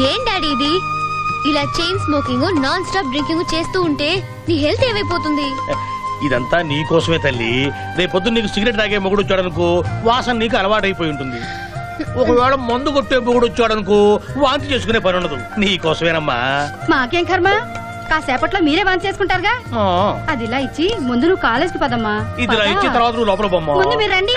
ఏం డాడీ ఇది? ఇలా chain smoking non stop drinking చేస్తూ ఉంటే నీ హెల్త్ ఏమైపోతుంది? ఇదంతా నీ కోసమే తల్లి. రేపొద్దు నీకు సిగరెట్ తాగే మొగుడు వచ్చాడనుకో, వాసన నీకు అలవాటైపోయి ఉంటుంది. ఒకవేళ మందు కొట్టే మొగుడు వచ్చాడనుకో, వాంతి చేసుకునే పని ఉండదు. నీ కోసమేనమ్మా. మాకేం కర్మ, కాసేపట్లో మీరే వాంతి చేసుకుంటారుగా. అది ఇలా ఇచ్చి ముందు నువ్వు కాలేజ్కి పదమ్మా. ఇది ఇలా ఇచ్చిన తర్వాత నువ్వు లోపల బొమ్మ. ముందు మీరు రండి.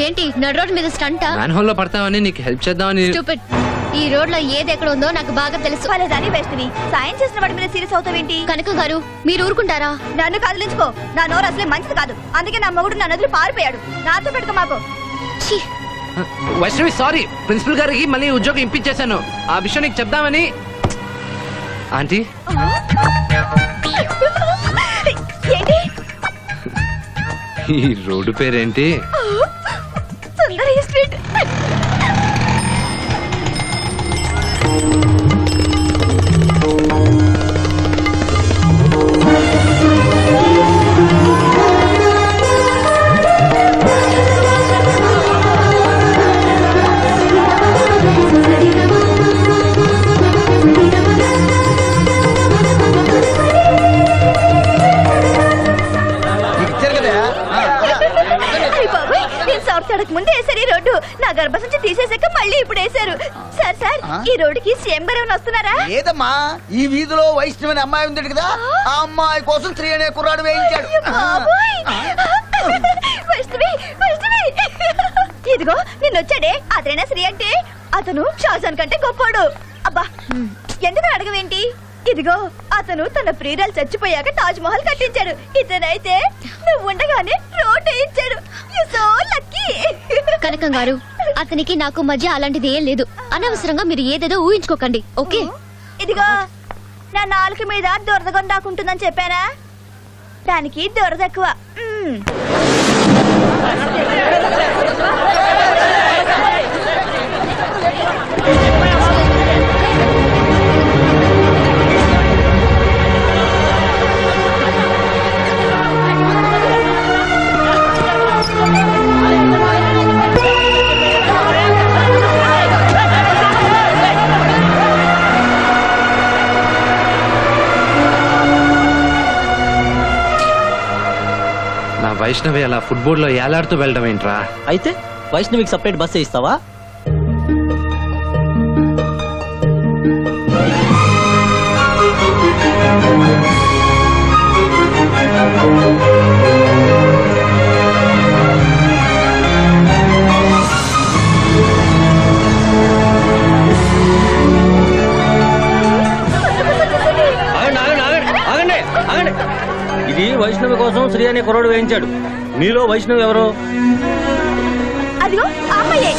ఏంటి నడు రోడ్ మీద స్టంటా? మ్యాన్హోల్ లో పడతావని నీకు హెల్ప్ చేద్దామని. స్టూపిడ్. ఈ రోడ్ లో ఏది ఎక్కడ ఉందో నాకు బాగా తెలుసు. దాని వేస్తుంది. సాయం చేసిన వాడి మీద సీరియస్ అవుతావేంటి? కనక గారు మీరు ఊరుకుంటారా? నన్ను కదిలించుకో. నా నోరు అసలే మంచిది కాదు. అందుకే నా మొగుడు నన్ను వదిలి పారిపోయాడు. నాతో పెట్టుకో మాకు. వైష్ణవి సారీ, ప్రిన్సిపల్ గారికి మళ్ళీ ఉద్యోగం ఇంపించేశాను. ఆ విషయం నీకు చెప్దామని. ఆంటీ ఈ రోడ్డు పేరేంటి? సుందరి స్ట్రీట్. ముందే వేసారు ఈ రోడ్డు. నా గర్భసంచి తీసేసాక మళ్ళీ ఇప్పుడు వేసారు. సార్ సార్ ఈ రోడ్డుకి చేంబర్ ఏమైనా వస్తున్నారా? లేదమ్మా, ఈ వీధిలో వైష్ణవి అనే అమ్మాయి ఉంది కదా, ఆ అమ్మాయి కోసం శ్రీ అనే కుర్రాడు వేయించాడు. ఇదిగో నిన్నొచ్చాడే అతనేనా శ్రీ అంటే? అతను షాజాన్ కంటే గొప్పోడు. అబ్బా ఎందుకు అడగవేంటి? ఇదిగో అతను తన ప్రియురాలు చచ్చిపోయాక తాజ్ మహల్ కట్టించాడు. ఇతనైతే నువ్వు ఉండగానే రోడ్ వేయించాడు. కనకం గారు అతనికి నాకు మధ్య అలాంటిది ఏం లేదు. అనవసరంగా మీరు ఏదేదో ఊహించుకోకండి. ఓకే ఇదిగో నా నాలుక మీద దురదగొంద దాకుంటుందని చెప్పానా? దానికి దురద ఎక్కువ. వైష్ణవి అలా ఫుట్బాల్ లో ఏలాడుతూ వెళ్ళడం ఏంట్రా? అయితే వైష్ణవికి సపరేట్ బస్సు ఇస్తావా? ఇది వైష్ణవి కోసం శ్రీ అనే కుర్రాడు వేయించాడు. మీలో వైష్ణవి ఎవరు? అదిగో అమ్మాయే.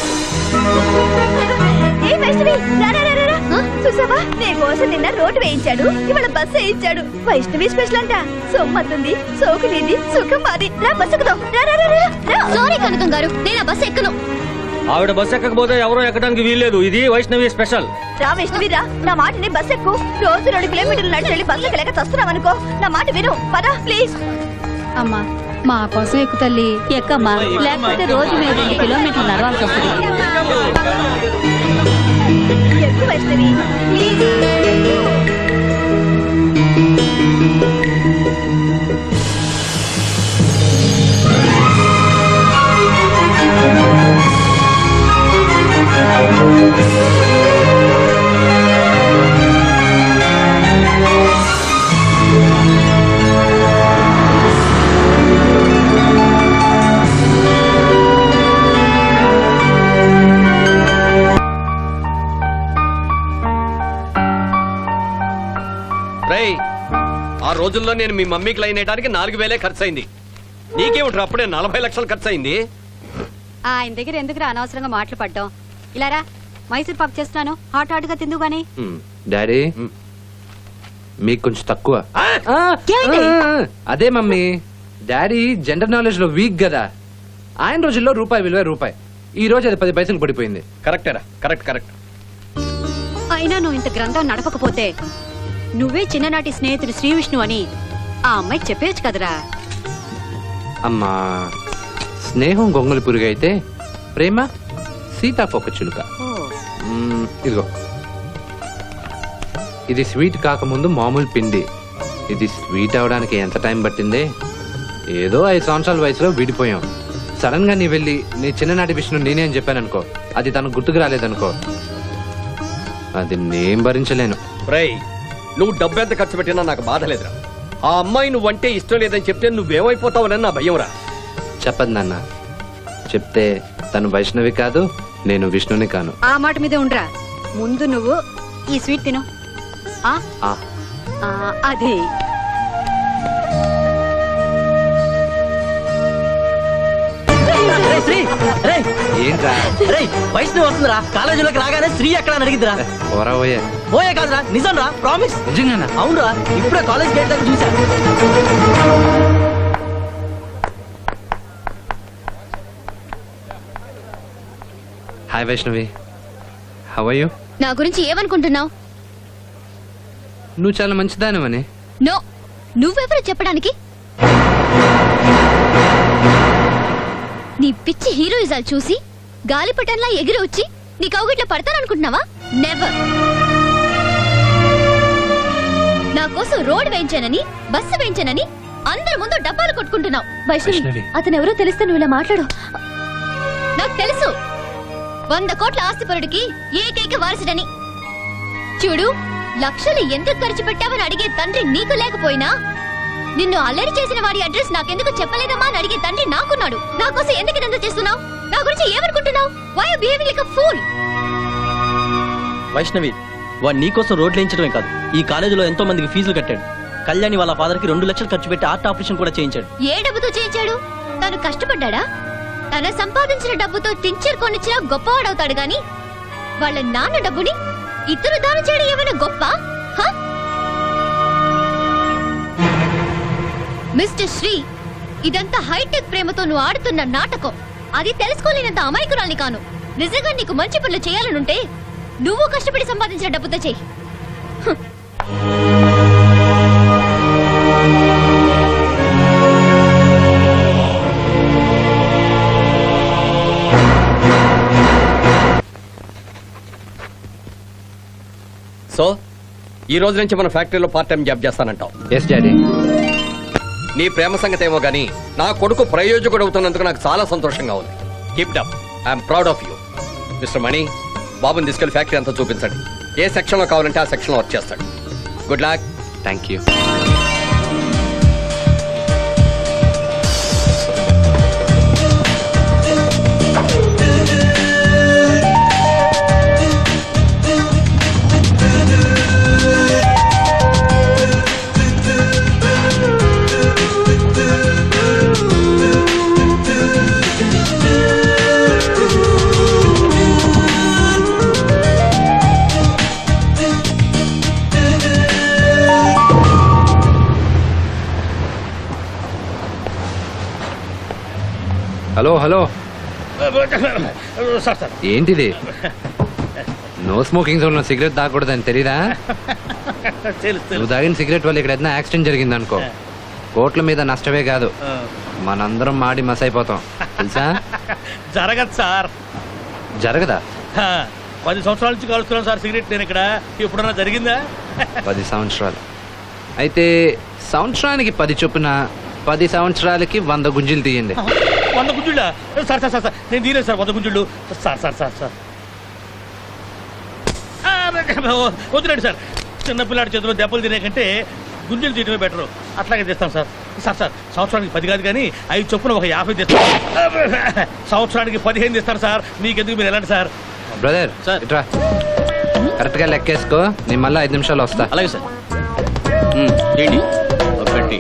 చూసావా, నీ కోసం నిన్న రోడ్డు వేయించాడు, ఇవాళ బస్సు వేయించాడు. వైష్ణవి స్పెషల్ అంట. సొమ్మతుంది, సోకు నీది, సుఖం మాది. రా బస్సు ఎక్కుదాం. సారీ కనకం గారు, నేను ఆ బస్సు ఎక్కను. ఆవిడ బస్సు ఎక్కకపోతే ఎవరో ఎక్కడానికి వీల్లేదు. ఇది వైష్ణవి స్పెషల్. రా వైష్ణవి రా, నా మాటని బస్సు ఎక్కు. రోజు 2 కిలోమీటర్లు నడిచి వెళ్ళి బస్సు ఎక్కలేక చస్తున్నాం అనుకో. నా మాట విను, పదా ప్లీజ్. అమ్మా మా కోసం ఎక్కు తల్లి. ఎక్కమ్మా, లేకపోతే రోజు మేము 2 కిలోమీటర్లు నడవాల్సి వస్తుంది. ఎక్కు వైష్ణవి ప్లీజ్. రోజుల్లో నేను మీ మమ్మీకి లైన్ వేయడానికి 4,000 ఖర్చు అయింది. నీకేమిట్రా అప్పుడే 40 లక్షలు ఖర్చు అయింది. ఆయన దగ్గర ఎందుకు అనవసరంగా మాటలు పడ్డాం. ఇలా రా, మైసూర్ పాక్ చేస్తున్నాను, హాట్ గా తిందు గానీ. డాడీ మీకు కొంచెం తక్కువ. ఏమైంది? అదే మమ్మీ, డాడీ జనరల్ నాలెడ్జ్ లో వీక్ కదా. ఆయన రోజుల్లో రూపాయి విలువ రూపాయి, ఈ రోజు అది 10 పైసలు పడిపోయింది. కరెక్టేరా, కరెక్ట్. అయినా నువ్వు ఇంత గ్రంథం నడపకపోతే నువ్వే చిన్ననాటి స్నేహితుడు శ్రీ విష్ణు అని ఆ అమ్మాయికి చెప్పేయచ్చు కదరా. అమ్మా, స్నేహం గొంగళి పురుగు అయితే ప్రేమ సీతాకొక చిలుక. ఇదిగో, ఇది స్వీట్ కాకముందు మామూలు పిండి, ఇది స్వీట్ అవడానికి ఎంత టైం పట్టిందే. ఏదో 5 సంవత్సరాల వయసులో విడిపోయాం. సడన్ గా నీ వెళ్ళి నీ చిన్ననాటి విషయం నేనే అని చెప్పాననుకో, అది తనకు గుర్తుకు రాలేదనుకో, అది నేను భరించలేను. రేయ్, నువ్వు డబ్బు ఎంత ఖర్చు పెట్టినా నాకు బాధ లేదురా. ఆ అమ్మాయి నువ్వంటే ఇష్టం లేదని చెప్తే నువ్వేమైపోతావని నా భయం రా. చెప్పదు నాన్న, చెప్తే తను వైష్ణవి కాదు, నేను విష్ణుని కాను. ఆ మాట మీదే ఉండరా. ముందు నువ్వు ఈ స్వీట్ తిను. ఆ? ఆ, ఆ, అదే ఏంట్రా? వైష్ణవి వస్తుందిరా, కాలేజీలోకి రాగానే శ్రీ ఎక్కడ అని అడిగిద్దిరా. పోరా పోయే. పోయే కాదురా, నిజం రా, ప్రామిస్. నిజంగానా? అవునురా, ఇప్పుడే కాలేజ్ గేట్ దగ్గర చూసా. Hi Vaishnavi, how are you? నా గురించి ఏమనుకుంటున్నావు? నువ్వు చాలా మంచిదానివని. నో, నువ్వెవరు చెప్పడానికి? నీ పిచ్చి హీరోయిజాలు చూసి గాలిపటంలా ఎగిరి వచ్చి నీ కౌగిట్లో పడతాననుకుంటున్నావా? నెవర్. నా కోసం రోడ్ వేయించానని, బస్సు వేయించానని అందరి ముందు డబ్బాలు కొట్టుకుంటున్నావు. వైష్ణవి, అతను ఎవరో తెలిస్తే నువ్వు ఇలా మాట్లాడు. నాకు తెలుసు, 100 కోట్ల ఆస్తిపరుడికి ఏకైక వారసుడని. చూడు, లక్షలు ఎందుకు ఖర్చు పెట్టావని అడిగే తండ్రి నీకు లేకపోయినా, నిన్ను అల్లరి చేసిన వాడి అడ్రస్ నాకెందుకు చెప్పలేదమ్మా అని అడిగే తండ్రి నాకున్నాడు. నా కోసం ఎందుకు ఇదంతా చేస్తున్నావు? నా గురించి ఏమనుకుంటున్నావు? Why you behaving like a fool? Vaishnavi, వాడు నీకోసం రోడ్లు వేయించడమే కాదు, ఈ కాలేజీలో ఎంతో మందికి ఫీజులు కట్టాడు. కళ్యాణి వాళ్ళ ఫాదర్ కి 2 లక్షలు ఖర్చు పెట్టి హార్ట్ ఆపరేషన్ కూడా చేయించాడు. ఏ డబ్బుతో చేయించాడు? తను కష్టపడ్డా? తన సంపాదించిన డబ్బుతో టించర్ కొనిచ్చినా గొప్పవాడవుతాడు గాని వాళ్ళ నాన్న డబ్బుని ఇతరు దానం చేయడం ఏమైనా గొప్ప? మిస్టర్ శ్రీ, ఇదంతా హైటెక్ ప్రేమతో నువ్వు ఆడుతున్న నాటకం. అది తెలుసుకోలేనంత అమాయకురాల్ని కాను. నిజంగా నీకు మంచి పనులు చేయాలనుంటే నువ్వు కష్టపడి సంపాదించిన డబ్బుతో చెయ్యి. సో ఈ రోజు నుంచి మన ఫ్యాక్టరీలో పార్ట్ టైం జాబ్ చేస్తానంటావు? Yes daddy. నీ ప్రేమ సంగతి ఏమో గానీ నా కొడుకు ప్రయోజకుడు అవుతున్నందుకు నాకు చాలా సంతోషంగా ఉంది. Keep it up, I'm proud of you. Mister Mani, బాబుని తీసుకెళ్లి ఫ్యాక్టరీ అంతా చూపించండి. ఏ సెక్షన్ లో కావాలంటే ఆ సెక్షన్ లో వర్క్ చేస్తాడు. Good luck. Thank you. Hello hello, sir sir, ఏంటిది? నో స్మోకింగ్ జోన్ లో సిగరెట్ తాగకూడదని తెలీదా? తెలుసు. నువ్వు తాగిన సిగరెట్ వల్ల ఇక్కడ ఏదైనా యాక్సిడెంట్ జరిగింది అనుకో, కోట్ల మీద నష్టమే కాదు, మనందరం మాడి మస్ అయిపోతాం, తెలుసా? జరగదు సార్. జరగదా? 10 సంవత్సరాల నుంచి కాలుస్తున్నాను సార్ సిగరెట్. నేను ఇక్కడ ఎప్పుడన్నా జరిగిందా? 10 సంవత్సరాలు అయితే సంవత్సరానికి 10 చొప్పున 10 సంవత్సరాలకి 100 గుంజీలు తీయండి. 100 గుంజుళ్ళా? సార్ సార్ సార్, నేను తీరేది సార్ 100 గుంజుళ్ళు. సార్ సార్ సార్ సార్ వద్దులేండి సార్. చిన్నపిల్లాడి చేతిలో దెబ్బలు తినే కంటే గుంజులు తీయటమే బెటరు. అట్లాగే తెస్తాం సార్. సార్ సార్, సంవత్సరానికి 10 కాదు కానీ 5 చొప్పున ఒక 50 తెస్తాను. సంవత్సరానికి 15 తెస్తాను సార్. మీకెందుకు, మీరు వెళ్ళండి సార్. బ్రదర్ ఇట్రా, కరెక్ట్ గా లెక్కేసుకో. నేను మళ్ళీ 5 నిమిషాలు వస్తా. అలాగే సార్. ఏంటి ఏంటి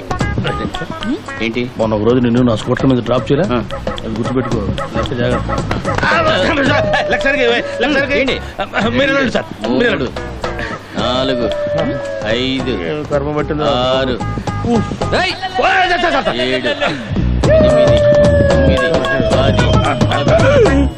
ఏంటి మొన్న ఒక రోజు నిన్ను నా స్కూటర్ మీద డ్రాప్ చేయరా అది గుర్తుపెట్టుకో లెక్క జాగ్రత్త ఏంటి? మీరు రండి సార్ మీరు రండి. 4 5 కర్మ పట్టింది 6 ఏయ్! ఓ, సార్, సార్, సార్. 7 8 9 10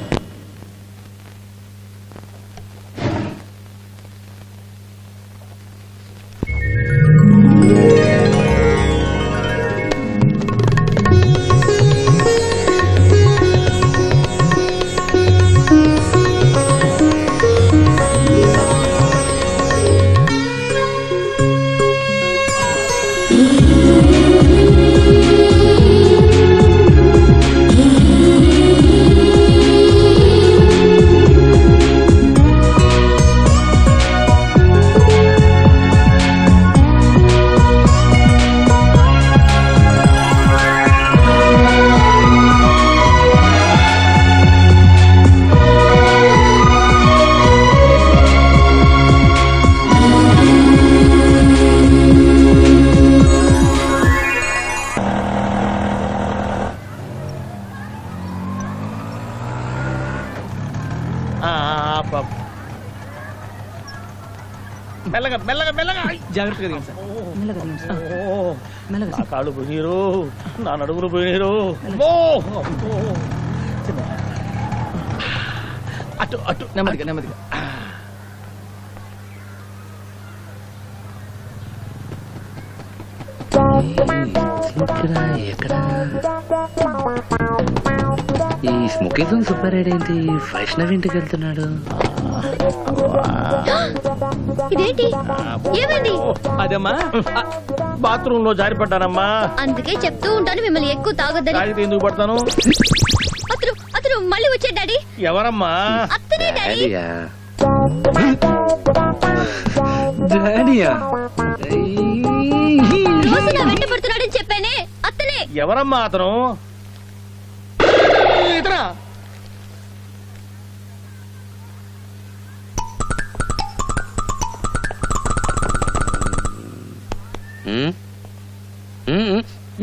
మెల్లగా మెల్లగా మెల్లగా ఐ! జాగ్రత్తగా దిగండి సార్ ఓ, నా కాళ్ళు పోయినీరు నా నడుములు పోయినీరు అటు అటు నెమ్మదిగా నెమ్మదిగా ఈ స్మోకింగ్ సూపర్ ఏంటి వైష్ణవ్ ఇంటికి వెళ్తున్నాడు. ఇదేంటి ఏమైంది? అదమ్మా బాత్రూమ్ లో జారిపడ్డానమ్మా. అందుకే చెప్తూ ఉంటాను మిమ్మల్ని ఎక్కువ తాగొద్దని. తాగితే ఎందుకు పడతాను? అతను అతను మళ్ళీ వచ్చాడు డాడీ. ఎవరమ్మా? అతనే డాడీ. డాడీయా? రోజు నా వెంట పడుతున్నాడని చెప్పానే అతనే. ఎవరమ్మా అతను? ఇతరా?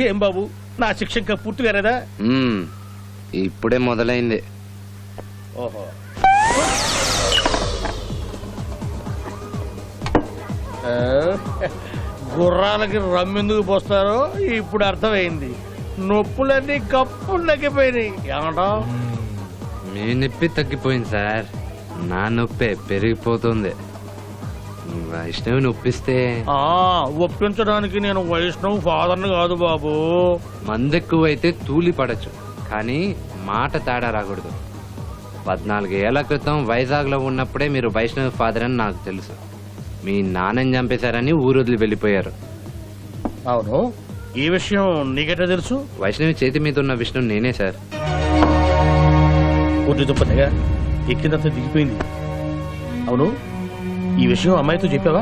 ఏం బాబు నా శిక్ష ఇంకా పూర్తిగా లేదా? ఇప్పుడే మొదలైంది. ఓహో గుర్రాలకి రమ్మెందుకు పోస్తారో ఇప్పుడు అర్థమైంది. నొప్పులన్నీ కప్పులు తగ్గిపోయినాయి. ఏమంటావు? మీ నొప్పి తగ్గిపోయింది సార్, నా నొప్పే పెరిగిపోతుంది. వైష్ణవి నొప్పిస్తే ఒప్పించడానికి నేను వైష్ణవ్ ఫాదర్ని కాదు బాబు. మందెక్కువైతే తూలి పడచ్చు, కానీ మాట తేడా రాకూడదు. 14 ఏళ్ల క్రితం వైజాగ్ లో ఉన్నప్పుడే మీరు వైష్ణవి ఫాదర్ అని నాకు తెలుసు. మీ నాన్నని చంపేశారని ఊరొదిలి వెళ్ళిపోయారు. అవును, ఈ విషయం నీకెట్లా తెలుసు? వైష్ణవి చేతి మీద ఉన్న విష్ణు నేనే సార్. పూర్తి దుప్పగా ఎక్కిందంతా దిగిపోయింది. అవును, ఈ విషయం అమ్మాయితో చెప్పావా?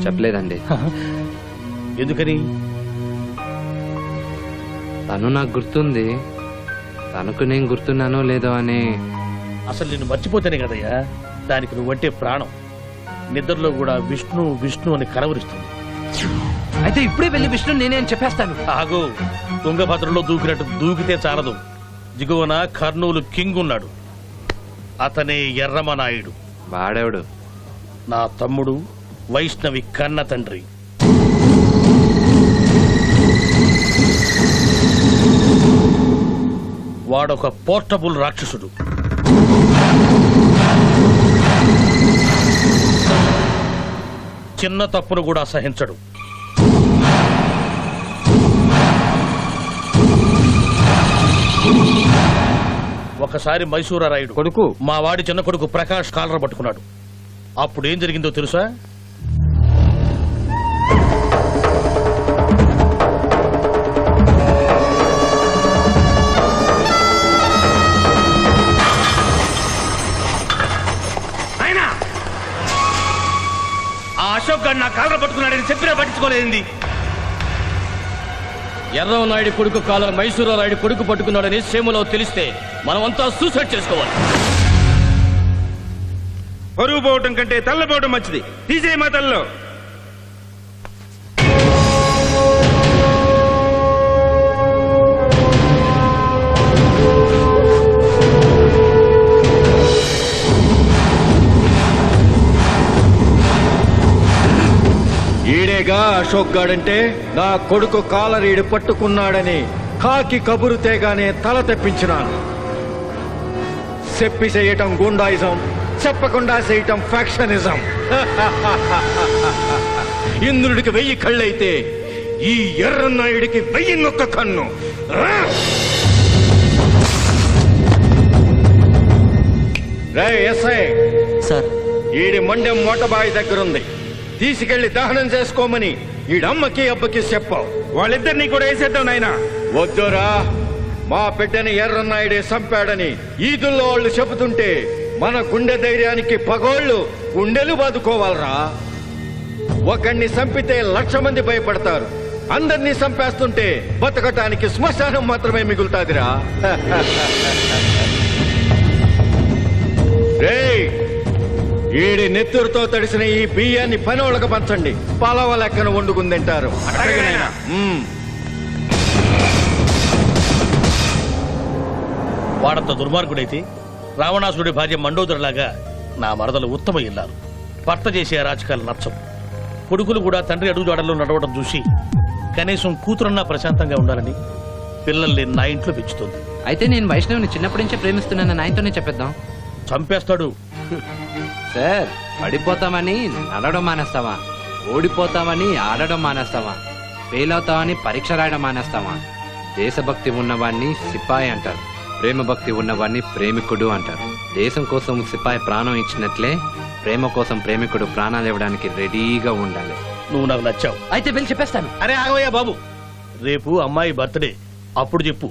చెప్పలేదండి. ఎందుకని? తను నాకు గుర్తుంది, తనకు నేను గుర్తున్నానో లేదో అని. అసలు నిన్ను మర్చిపోతేనే కదయ్యా దానికి నువ్వంటే ప్రాణం. నిద్రలో కూడా విష్ణు విష్ణు అని కలవరిస్తుంది. అయితే ఇప్పుడే వెళ్ళి విష్ణు నేనే అని చెప్పేస్తాను. ఆగు, తుంగభద్రలో దూకినట్టు దూకితే చాలదు. దిగువన కర్నూలు కింగ్ ఉన్నాడు, అతనే ఎర్రమనాయుడు. వాడేవుడు? నా తమ్ముడు, వైష్ణవి కన్న తండ్రి. వాడొక పోర్టబుల్ రాక్షసుడు. చిన్న తప్పును కూడా సహించడు. ఒకసారి మైసూరారాయుడు కొడుకు మా వాడి చిన్న కొడుకు ప్రకాష్ కాలర పట్టుకున్నాడు. అప్పుడు ఏం జరిగిందో తెలుసా? అయినా ఆ అశోక్ గారు నా కాలర పట్టుకున్నాడని చెప్పినా పట్టించుకోలేదండి. ఎర్రవనాయుడు కొడుకు కాలం మైసూరారాయుడు కొడుకు పట్టుకున్నాడని సేములో తెలిస్తే మనమంతా సూసైడ్ చేసుకోవాలి. పరువు పోవటం కంటే తల్లపోవటం మంచిది. తీసేయమా తల్లో. ఇదేగా అశోక్ గాడంటే నా కొడుకు కాలరీడు పట్టుకున్నాడని కాకి కబురు తేగానే తల తెప్పించినాను. చెప్పి చేయటం గుండాయిజం, చెప్పకుండా చేయటం ఫ్యాక్షనిజం. ఇంద్రుడికి 1000 కళ్ళైతే ఈ ఎర్రన్నాయుడికి 1001 కన్ను. రే ఎస్ఐ సార్, ఈడి మండెం మోటబాయి దగ్గరుంది, తీసుకెళ్లి దహనం చేసుకోమని ఈడమ్మకి అబ్బకి చెప్పావు. వాళ్ళిద్దరినీ కూడా వేసేద్దాం నాయనా. వద్దురా, మా బిడ్డని ఎర్రన్నాయుడే చంపాడని ఈదుల్లో వాళ్ళు చెబుతుంటే మన గుండె ధైర్యానికి పగోళ్ళు గుండెలు బాదుకోవాలరా. ఒకణ్ణి చంపితే 1,00,000 మంది భయపడతారు, అందరినీ చంపేస్తుంటే బతకటానికి శ్మశానం మాత్రమే మిగులుతాదిరా. రేయ్, ఈడి నెత్తురుతో తడిసిన ఈ బియ్యాన్ని పనోళ్ళకు పంచండి, పలవ లెక్కన వండుకుని తింటారు. వాడంత దుర్మార్గుడైతే రావణాసురుడి భార్య మండోదరిలాగా నా మరదలు ఉత్తమ ఇల్లారు. భర్త చేసే అరాచకాలు నచ్చవు. కొడుకులు కూడా తండ్రి అడుగుజాడల్లో నడవడం చూసి కనీసం కూతురన్నా ప్రశాంతంగా ఉండాలని పిల్లల్ని నా ఇంట్లో పెంచుతుంది. అయితే నేను వైష్ణవిని చిన్నప్పటి నుంచే ప్రేమిస్తున్నానని ఆయనతోనే చెప్పేద్దాం. చంపేస్తాడు. సార్, పడిపోతామని నడవడం మానేస్తావా? ఓడిపోతామని ఆడడం మానేస్తావా? ఫెయిల్ అవుతామని పరీక్ష రాయడం మానేస్తావా? దేశభక్తి ఉన్నవాణ్ణి సిపాయి అంటారు, ప్రేమ భక్తి ఉన్నవాణ్ణి ప్రేమికుడు అంటారు. దేశం కోసం సిపాయి ప్రాణం ఇచ్చినట్లే ప్రేమ కోసం ప్రేమికుడు ప్రాణాలు ఇవ్వడానికి రెడీగా ఉండాలి. నువ్వు నాకు నచ్చావు. అయితే వెళ్ళి చెప్పేస్తాను. అరే ఆగవయ్యా బాబు, రేపు అమ్మాయి బర్త్డే, అప్పుడు చెప్పు.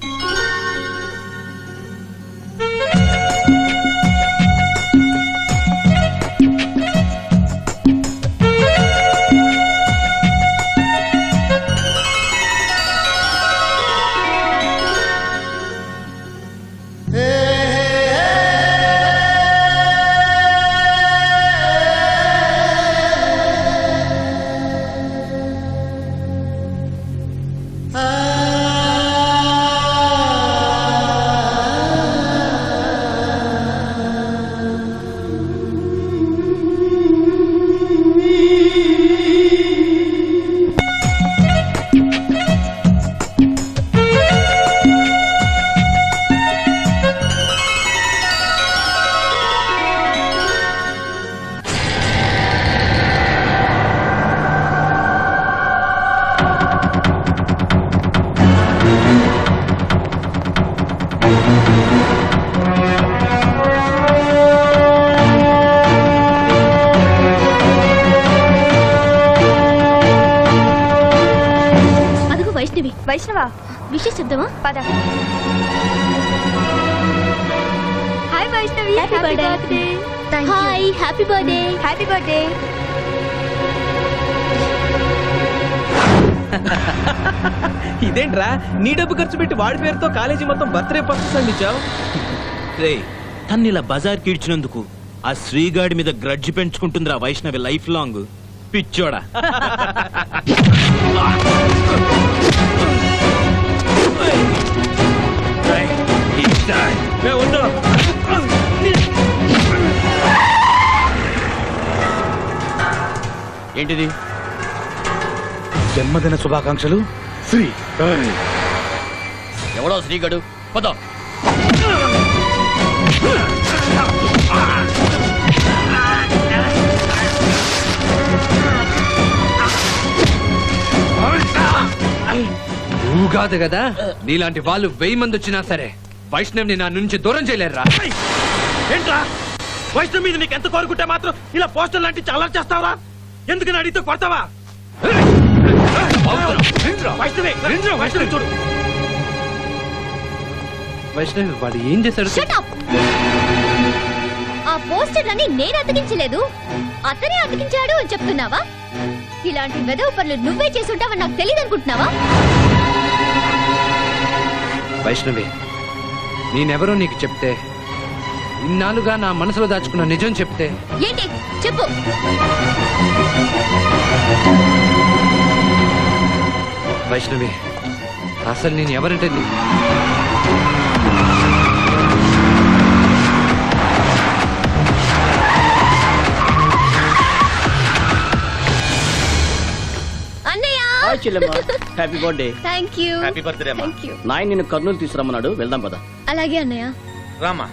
వైష్ణవ, విషయం చెప్దామా? పద. Hi Vaishnavi, happy birthday. Hi, happy birthday. Happy birthday. ఇదేంట్రా, నీ డబ్బు ఖర్చు పెట్టి వాడి పేరుతో కాలేజీ మొత్తం బర్త్డే పర్సెస్ అందించావు. రే, తన్ని ఇలా బజార్కి ఇడ్చినందుకు ఆ శ్రీగాడి మీద గ్రడ్జి పెంచుకుంటుందిరా వైష్ణవి లైఫ్ లాంగ్. పిచ్చోడా. ఏంటిది? జన్మదిన శుభాకాంక్షలు శ్రీ. ఎవడో శ్రీగడు పద. నువ్వు కాదు కదా, నీలాంటి వాళ్ళు 1000 మంది వచ్చినా సరే వైష్ణవ్ని నా నుంచి దూరం చేయలేరురా. ఏంట్రా, వైష్ణవ్ మీద నీకు ఎంత కోరుకుంటే మాత్రం ఇలా పోస్టర్ లాంటి చాలా చేస్తావరా? ఎందుకని అడిగితే కొడతావా? వైష్ణవి చూడు. వైష్ణవి వాడు ఏం చేశాడు? Shut up! ఆ పోస్టర్లన్నీ నేను అతికించలేదు, అతనే అతికించాడు అని చెప్తున్నావా? ఇలాంటి వెదవ పనులు నువ్వే చేసుంటావని నాకు తెలియదు అనుకుంటున్నావా? వైష్ణవి, నేనెవరో నీకు చెప్తే, ఇన్నాళ్ళుగా నా మనసులో దాచుకున్న నిజం చెప్తే. ఏంటి చెప్పు. వైష్ణవి, అసలు నేను ఎవరంటే చెల్లెమ్మా happy birthday. Thank you. Happy birthday అమ్మా. Thank you. నాయన నిన్ను కర్నూలు తీసుకురమ్మన్నాడు, వెళ్దాం పద. అలాగే అన్నయ్య. రామా.